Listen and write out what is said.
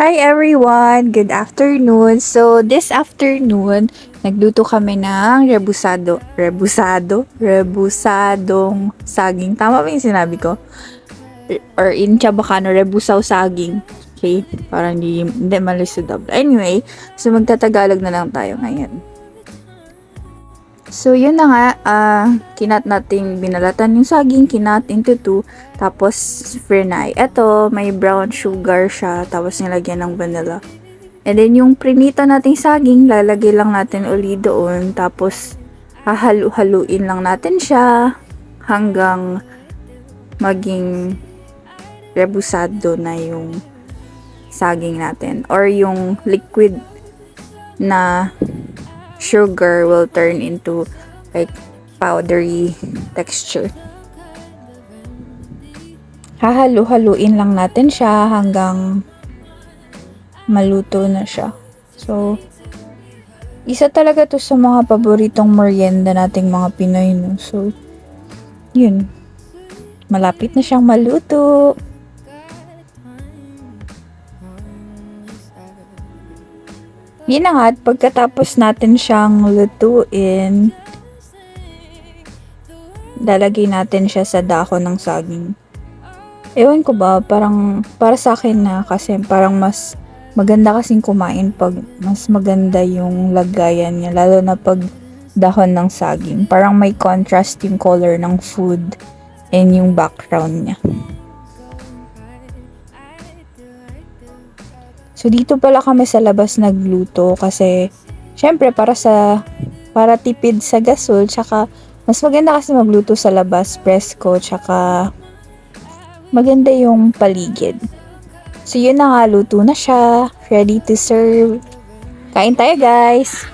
Hi everyone! Good afternoon! So, this afternoon, nagluto kami ng rebusadong saging. Tama ba yung sinabi ko? Or in Chabacano, rebusaw saging. Okay? Parang hindi malusod. Anyway, so magtatagalog na lang tayo ngayon. So, yun na nga, kinat natin, binalatan yung saging, kinat into two, tapos frenay. Ito, may brown sugar siya, tapos nilagyan ng vanilla. And then, yung prinito nating saging, lalagay lang natin uli doon, tapos hahalu-haluin lang natin siya hanggang maging rebusado na yung saging natin. Or yung liquid na sugar will turn into like powdery texture. Hahalu-haluin lang natin siya hanggang maluto na siya. So, isa talaga to sa mga paboritong merienda nating mga Pinoy, no? So, yun. Malapit na siyang maluto. Yun na nga, at pagkatapos natin siyang lutuin, lalagay natin siya sa dahon ng saging. Ewan ko ba, parang para sa akin na kasi parang mas maganda kasing kumain pag mas maganda yung lagayan niya, lalo na pag dahon ng saging. Parang may contrast yung color ng food and yung background niya. So, dito pala kami sa labas nagluto kasi, syempre, para tipid sa gasol, tsaka, mas maganda kasi magluto sa labas, presko, tsaka, maganda yung paligid. So, yun na nga, luto na siya. Ready to serve. Kain tayo, guys!